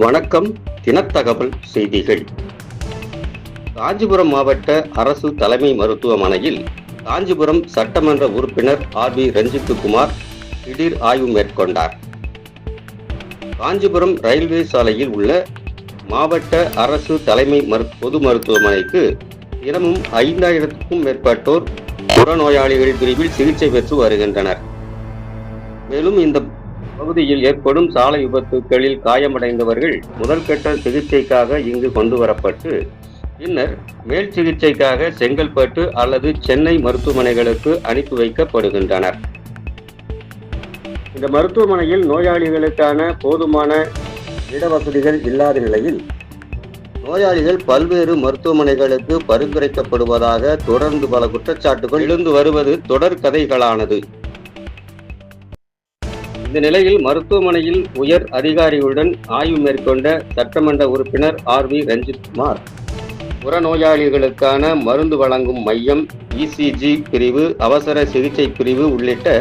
வணக்கம். தினத்தகவல் செய்திகள். காஞ்சிபுரம் மாவட்ட அரசு தலைமை மருத்துவமனையில் காஞ்சிபுரம் சட்டமன்ற உறுப்பினர் RV ரஞ்சித்குமார் திடீர் ஆய்வு மேற்கொண்டார். காஞ்சிபுரம் ரயில்வே சாலையில் உள்ள மாவட்ட அரசு தலைமை பொது மருத்துவமனைக்கு தினமும் 5000க்கும் மேற்பட்டோர் புறநோயாளிகள் பிரிவில் சிகிச்சை பெற்று வருகின்றனர். மேலும் இந்த பகுதியில் ஏற்படும் சாலை விபத்துகளில் காயமடைந்தவர்கள் முதல் கட்ட சிகிச்சைக்காக இங்கு கொண்டு வரப்பட்டு பின்னர் மேல் சிகிச்சைக்காக செங்கல்பட்டு அல்லது சென்னை மருத்துவமனைகளுக்கு அனுப்பி வைக்கப்படுகின்றனர். இந்த மருத்துவமனையில் நோயாளிகளுக்கான போதுமான இடவசதிகள் இல்லாத நிலையில் நோயாளிகள் பல்வேறு மருத்துவமனைகளுக்கு பரிந்துரைக்கப்படுவதாக தொடர்ந்து பல குற்றச்சாட்டுகள் எழுந்து வருவது தொடர் கதைகளானது. இந்த நிலையில் மருத்துவமனையில் உயர் அதிகாரிகளுடன் ஆய்வு மேற்கொண்ட சட்டமன்ற உறுப்பினர் RV ரஞ்சித்குமார் புறநோயாளிகளுக்கான மருந்து வழங்கும் மையம், ECG பிரிவு, அவசர சிகிச்சை பிரிவு உள்ளிட்ட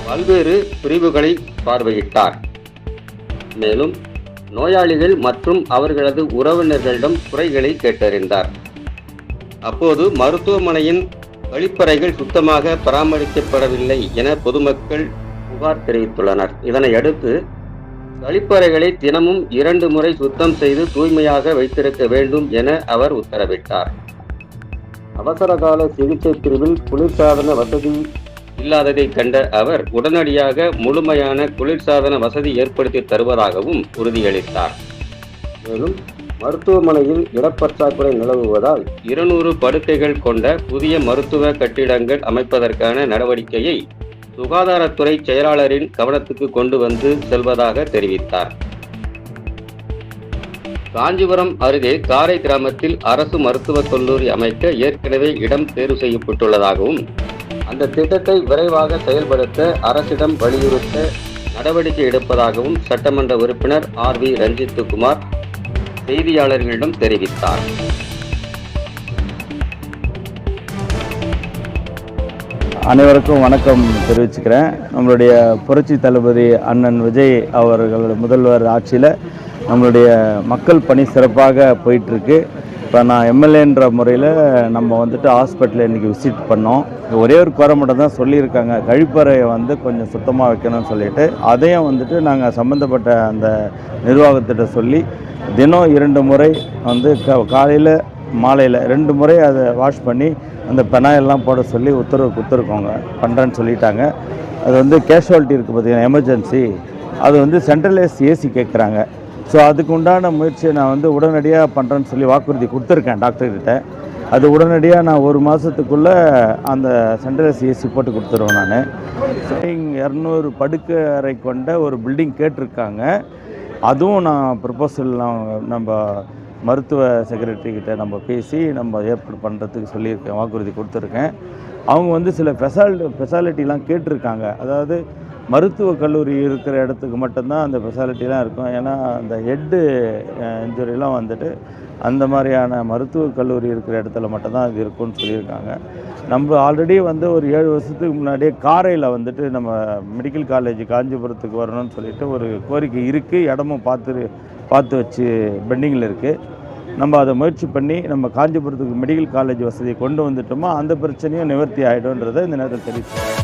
பல்வேறு பிரிவுகளை பார்வையிட்டார். மேலும் நோயாளிகள் மற்றும் அவர்களது உறவினர்களிடம் குறைகளை கேட்டறிந்தார். அப்போது மருத்துவமனையின் கழிப்பறைகள் சுத்தமாக பராமரிக்கப்படவில்லை என பொதுமக்கள் புகார் தெரிவித்துள்ளனர். இதனை அடுத்து கழிப்பறைகளை தினமும் 2 முறை சுத்தம் செய்து தூய்மையாக வைத்திருக்க வேண்டும் என அவர் உத்தரவிட்டார். அவசரகால சிகிச்சை பிரிவில் குளிர்சாதன வசதி இல்லாததை கண்ட அவர் உடனடியாக முழுமையான குளிர்சாதன வசதி ஏற்படுத்தி தருவதாகவும் உறுதியளித்தார். மேலும் மருத்துவமனையில் இடப்பற்றாக்குறை நிலவுவதால் 200 படுக்கைகள் கொண்ட புதிய மருத்துவ கட்டிடங்கள் அமைப்பதற்கான நடவடிக்கையை சுகாதாரத்துறை செயலாளரின் கவனத்துக்கு கொண்டு வந்து செல்வதாக தெரிவித்தார். காஞ்சிபுரம் அருகே காரை கிராமத்தில் அரசு மருத்துவக் கல்லூரி அமைக்க ஏற்கனவே இடம் தேர்வு செய்யப்பட்டுள்ளதாகவும் அந்த திட்டத்தை விரைவாக செயல்படுத்த அரசிடம் வலியுறுத்த நடவடிக்கை எடுப்பதாகவும் சட்டமன்ற உறுப்பினர் RV ரஞ்சித்குமார் செய்தியாளர்களிடம் தெரிவித்தார். அனைவருக்கும் வணக்கம் தெரிவிச்சுக்கிறேன். நம்மளுடைய புரட்சி தளபதி அண்ணன் விஜய் அவர்களோட முதல்வர் ஆட்சியில் நம்மளுடைய மக்கள் பணி சிறப்பாக போயிட்டுருக்கு. இப்போ நான் எம்எல்ஏன்ற முறையில் நம்ம ஹாஸ்பிட்டலில் இன்றைக்கி விசிட் பண்ணோம். ஒரே ஒரு குறை மட்டும் தான் சொல்லியிருக்காங்க, கழிப்பறையை கொஞ்சம் சுத்தமாக வைக்கணும்னு சொல்லிட்டு அதையும் நாங்கள் சம்மந்தப்பட்ட அந்த நிர்வாகத்திட்ட சொல்லி தினம் 2 முறை காலையில் மாலையில் 2 முறை அதை வாஷ் பண்ணி அந்த பெனாயெல்லாம் போட சொல்லி உத்தரவு கொடுத்துருக்கோங்க, பண்ணுறேன்னு சொல்லிட்டாங்க. அது கேஷுவாலிட்டி இருக்குது பார்த்தீங்கன்னா, எமர்ஜென்சி, அது சென்ட்ரலைஸ் ஏசி கேட்குறாங்க. ஸோ அதுக்கு உண்டான முயற்சியை நான் உடனடியாக பண்ணுறேன்னு சொல்லி வாக்குறுதி கொடுத்துருக்கேன் டாக்டர்கிட்ட. அது உடனடியாக நான் 1 மாதத்துக்குள்ளே அந்த சென்ட்ரலைஸ் ஏசி போட்டு கொடுத்துருவேன். நான் 200 படுக்கை அறை கொண்ட ஒரு பில்டிங் கேட்டிருக்காங்க. அதுவும் நான் ப்ரப்போசல்லாம் நம்ம மருத்துவ செக்ரட்டரிக்கிட்ட நம்ம பேசி நம்ம ஏற்பாடு பண்ணுறதுக்கு சொல்லியிருக்கேன், வாக்குறுதி கொடுத்துருக்கேன். அவங்க சில ஃபெசாலிட்டிலாம் கேட்டிருக்காங்க. அதாவது மருத்துவக் கல்லூரி இருக்கிற இடத்துக்கு மட்டும்தான் அந்த ஃபெசாலிட்டிலாம் இருக்கும். ஏன்னா அந்த ஹெட்டு இன்ஜுரிலாம் அந்த மாதிரியான மருத்துவக் கல்லூரி இருக்கிற இடத்துல மட்டும்தான் அது இருக்கும்னு சொல்லியிருக்காங்க. நம்ம ஆல்ரெடி ஒரு 7 வருஷத்துக்கு முன்னாடியே காரையில் நம்ம மெடிக்கல் காலேஜ் காஞ்சிபுரத்துக்கு வரணும்னு சொல்லிட்டு ஒரு கோரிக்கை இருக்குது. இடமும் பார்த்து வச்சு பெண்டிங்கில் இருக்குது. நம்ம அதை முயற்சி பண்ணி நம்ம காஞ்சிபுரத்துக்கு மெடிக்கல் காலேஜ் வசதியை கொண்டு வந்துட்டோமா அந்த பிரச்சனையும் நிவர்த்தி ஆகிடும்ன்றதை இந்த நேரத்தில் தெரிவிக்கிறேன்.